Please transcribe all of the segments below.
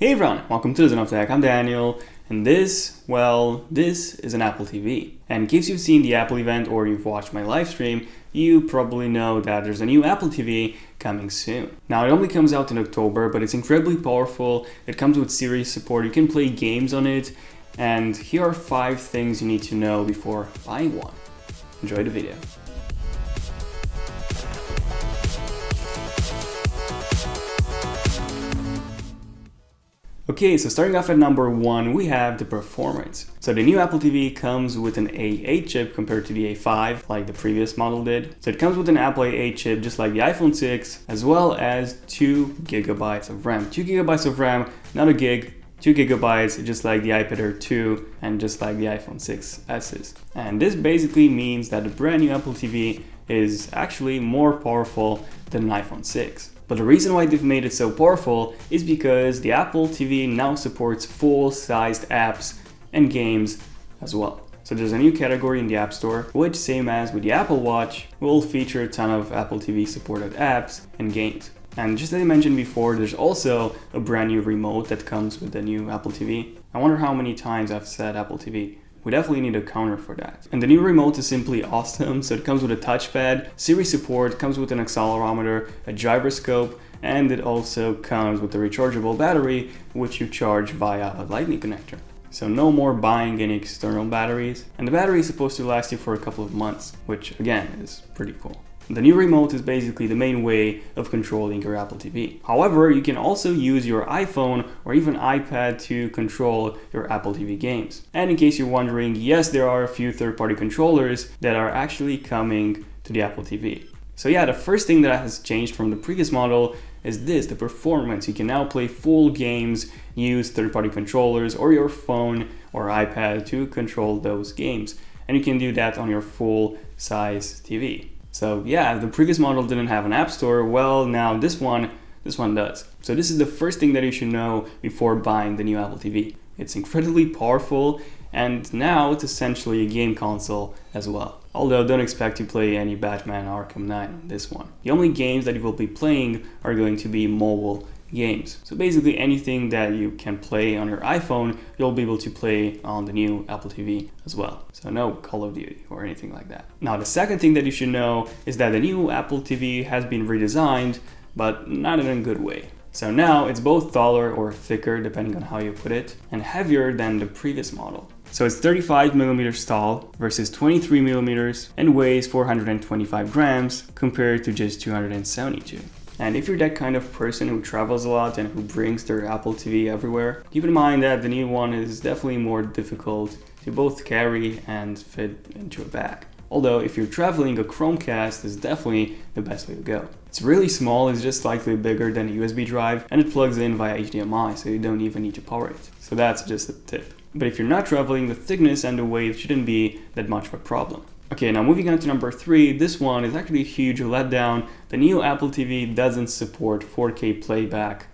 Hey everyone, welcome to the Zone of Tech. I'm Daniel, and this is an Apple TV. And in case you've seen the Apple event or you've watched my live stream, you probably know that there's a new Apple TV coming soon. Now, it only comes out in October, but it's incredibly powerful. It comes with series support, you can play games on it, and here are 5 things you need to know before buying one. Enjoy the video. Okay, so starting off at number 1, we have the performance. So the new Apple TV comes with an A8 chip compared to the A5, like the previous model did. So it comes with an Apple A8 chip, just like the iPhone 6, as well as 2 gigabytes of RAM. 2 gigabytes of RAM, not a gig, 2 gigabytes, just like the iPad Air 2 and just like the iPhone 6s. And this basically means that the brand new Apple TV is actually more powerful than an iPhone 6. But the reason why they've made it so powerful is because the Apple TV now supports full-sized apps and games as well. So there's a new category in the App Store, which, same as with the Apple Watch, will feature a ton of Apple TV supported apps and games. And just as I mentioned before, there's also a brand new remote that comes with the new Apple TV. I wonder how many times I've said Apple TV. We definitely need a counter for that. And the new remote is simply awesome. So it comes with a touchpad, Siri support, comes with an accelerometer, a gyroscope, and it also comes with a rechargeable battery, which you charge via a lightning connector. So no more buying any external batteries. And the battery is supposed to last you for a couple of months, which again is pretty cool. The new remote is basically the main way of controlling your Apple TV. However, you can also use your iPhone or even iPad to control your Apple TV games. And in case you're wondering, yes, there are a few third-party controllers that are actually coming to the Apple TV. So yeah, the first thing that has changed from the previous model is the performance. You can now play full games, use third-party controllers or your phone or iPad to control those games. And you can do that on your full-size TV. So yeah, the previous model didn't have an app store. Well, now this one does. So this is the first thing that you should know before buying the new Apple TV. It's incredibly powerful, and now it's essentially a game console as well. Although don't expect to play any Batman Arkham Knight on this one. The only games that you will be playing are going to be mobile games. So basically anything that you can play on your iPhone, you'll be able to play on the new Apple TV as well. So no Call of Duty or anything like that. Now the second thing that you should know is that the new Apple TV has been redesigned, but not in a good way. So now it's both taller or thicker, depending on how you put it, and heavier than the previous model. So it's 35 millimeters tall versus 23 millimeters and weighs 425 grams compared to just 272. And if you're that kind of person who travels a lot and who brings their Apple TV everywhere, keep in mind that the new one is definitely more difficult to both carry and fit into a bag. Although if you're traveling, a Chromecast is definitely the best way to go. It's really small, it's just slightly bigger than a USB drive, and it plugs in via HDMI, so you don't even need to power it. So that's just a tip. But if you're not traveling, the thickness and the weight shouldn't be that much of a problem. Okay, now moving on to number 3, this one is actually a huge letdown. The new Apple TV doesn't support 4K playback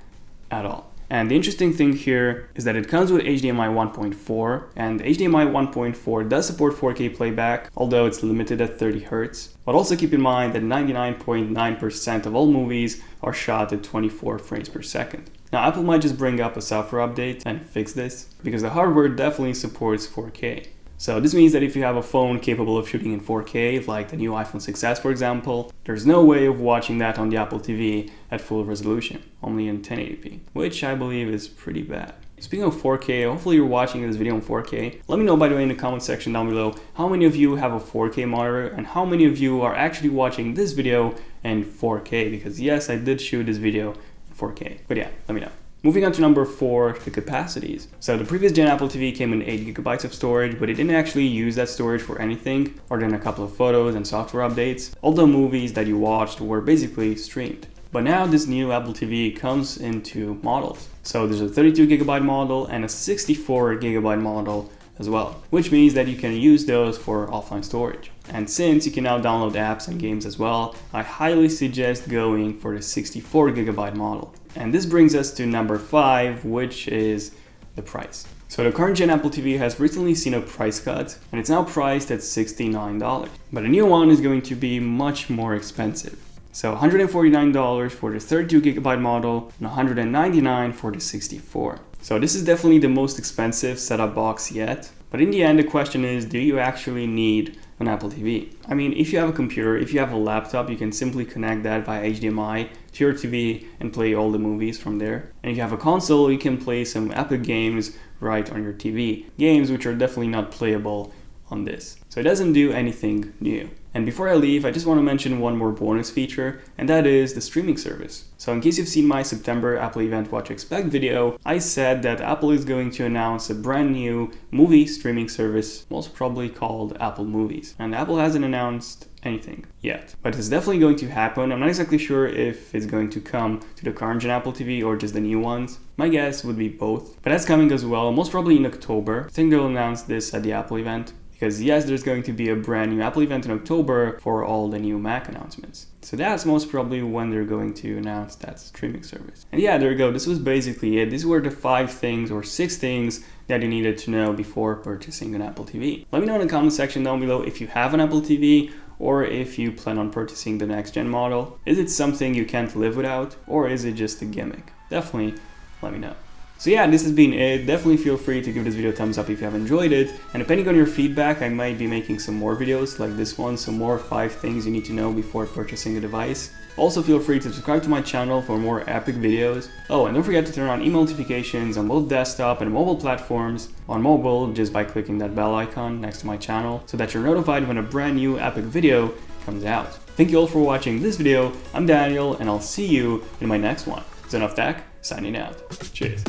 at all. And the interesting thing here is that it comes with HDMI 1.4, and HDMI 1.4 does support 4K playback, although it's limited at 30 Hz. But also keep in mind that 99.9% of all movies are shot at 24 frames per second. Now Apple might just bring up a software update and fix this, because the hardware definitely supports 4K. So this means that if you have a phone capable of shooting in 4K, like the new iPhone 6s for example, there's no way of watching that on the Apple TV at full resolution, only in 1080p, which I believe is pretty bad. Speaking of 4K, hopefully you're watching this video in 4K. Let me know, by the way, in the comment section down below how many of you have a 4K monitor and how many of you are actually watching this video in 4K, because yes, I did shoot this video in 4K. But yeah, let me know. Moving on to number 4, the capacities. So the previous gen Apple TV came in 8 gigabytes of storage, but it didn't actually use that storage for anything other than a couple of photos and software updates. All the movies that you watched were basically streamed. But now this new Apple TV comes in 2 models. So there's a 32 gigabyte model and a 64 gigabyte model as well, which means that you can use those for offline storage. And since you can now download apps and games as well, I highly suggest going for the 64 gigabyte model. And this brings us to number 5, which is the price. So the current gen Apple TV has recently seen a price cut, and it's now priced at $69. But a new one is going to be much more expensive. So $149 for the 32GB model and $199 for the 64. So this is definitely the most expensive setup box yet. But in the end, the question is, do you actually need an Apple TV? I mean, if you have a computer, if you have a laptop, you can simply connect that via HDMI to your TV and play all the movies from there. And if you have a console, you can play some Epic games right on your TV. Games which are definitely not playable on this. So it doesn't do anything new. And before I leave, I just want to mention one more bonus feature, and that is the streaming service. So in case you've seen my September Apple event What to Expect video, I said that Apple is going to announce a brand new movie streaming service, most probably called Apple Movies. And Apple hasn't announced anything yet, but it's definitely going to happen. I'm not exactly sure if it's going to come to the current gen Apple TV or just the new ones. My guess would be both, but that's coming as well, most probably in October. I think they'll announce this at the Apple event. Because yes, there's going to be a brand new Apple event in October for all the new Mac announcements. So that's most probably when they're going to announce that streaming service. And yeah, there you go. This was basically it. These were the 5 things or 6 things that you needed to know before purchasing an Apple TV. Let me know in the comment section down below if you have an Apple TV or if you plan on purchasing the next gen model. Is it something you can't live without, or is it just a gimmick? Definitely let me know. So yeah, this has been it. Definitely feel free to give this video a thumbs up if you have enjoyed it. And depending on your feedback, I might be making some more videos like this one, some more 5 things you need to know before purchasing a device. Also feel free to subscribe to my channel for more epic videos. Oh, and don't forget to turn on email notifications on both desktop and mobile platforms. On mobile, just by clicking that bell icon next to my channel, so that you're notified when a brand new epic video comes out. Thank you all for watching this video. I'm Daniel, and I'll see you in my next one. Zen of Tech, signing out. Cheers.